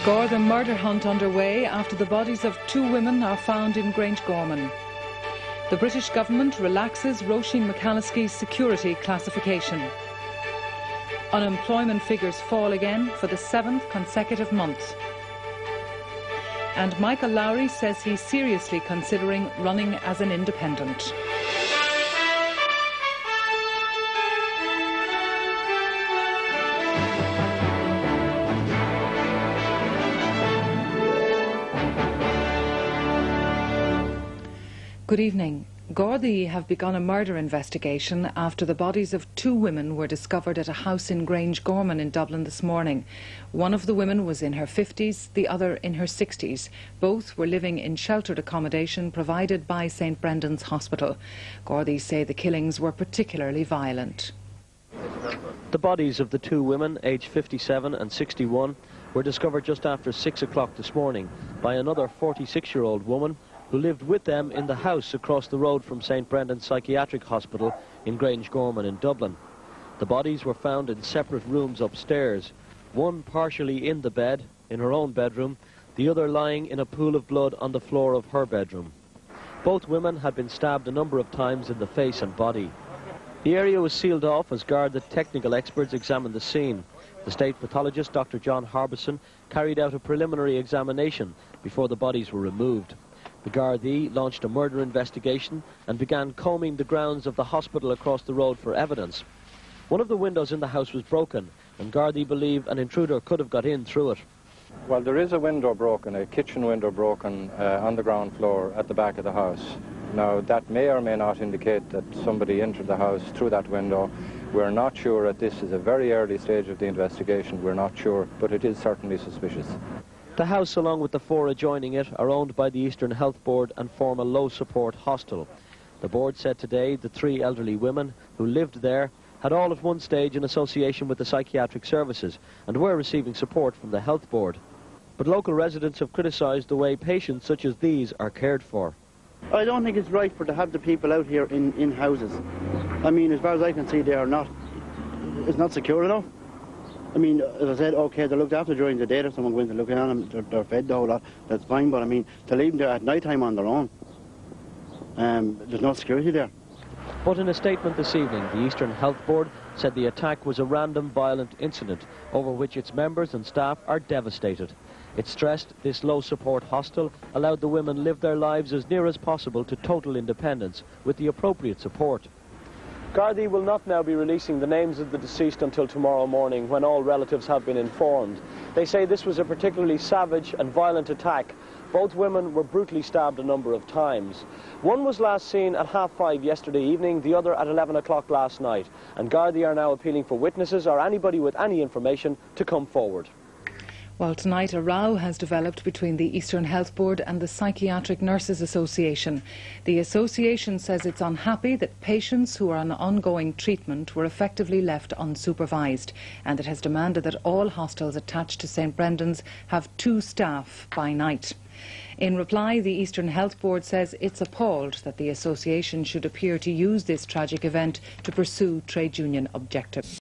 Garda murder hunt underway after the bodies of 2 women are found in Grangegorman. The British government relaxes Roisin McCalliskey's security classification. Unemployment figures fall again for the 7th consecutive month. And Michael Lowry says he's seriously considering running as an independent. Good evening. Garda have begun a murder investigation after the bodies of 2 women were discovered at a house in Grangegorman in Dublin this morning. One of the women was in her 50s, the other in her 60s. Both were living in sheltered accommodation provided by St Brendan's Hospital. Garda say the killings were particularly violent. The bodies of the 2 women, aged 57 and 61, were discovered just after 6 o'clock this morning by another 46-year-old woman who lived with them in the house across the road from St Brendan's Psychiatric Hospital in Grangegorman in Dublin. The bodies were found in separate rooms upstairs, one partially in the bed, in her own bedroom, the other lying in a pool of blood on the floor of her bedroom. Both women had been stabbed a number of times in the face and body. The area was sealed off as Garda technical experts examined the scene. The state pathologist, Dr. John Harbison, carried out a preliminary examination before the bodies were removed. The Garda launched a murder investigation and began combing the grounds of the hospital across the road for evidence. One of the windows in the house was broken, and Garda believe an intruder could have got in through it. Well, there is a window broken, a kitchen window broken on the ground floor at the back of the house. Now, that may or may not indicate that somebody entered the house through that window. We're not sure. This is a very early stage of the investigation. We're not sure, but it is certainly suspicious. The house, along with the 4 adjoining it, are owned by the Eastern Health Board and form a low-support hostel. The board said today the 3 elderly women who lived there had all at one stage an association with the psychiatric services and were receiving support from the Health Board. But local residents have criticised the way patients such as these are cared for. I don't think it's right to have the people out here in houses. I mean, as far as I can see, it's not secure enough. I mean, as I said, okay, they're looked after during the day, there's someone going to look on them, they're fed the whole lot, that's fine, but I mean, to leave them there at night time on their own, there's no security there. But in a statement this evening, the Eastern Health Board said the attack was a random violent incident over which its members and staff are devastated. It stressed this low-support hostel allowed the women live their lives as near as possible to total independence with the appropriate support. Garda will not now be releasing the names of the deceased until tomorrow morning, when all relatives have been informed. They say this was a particularly savage and violent attack. Both women were brutally stabbed a number of times. One was last seen at 5:30 yesterday evening, the other at 11 o'clock last night. And Garda are now appealing for witnesses or anybody with any information to come forward. Well, tonight a row has developed between the Eastern Health Board and the Psychiatric Nurses Association. The association says it's unhappy that patients who are on ongoing treatment were effectively left unsupervised, and it has demanded that all hostels attached to St Brendan's have 2 staff by night. In reply, the Eastern Health Board says it's appalled that the association should appear to use this tragic event to pursue trade union objectives.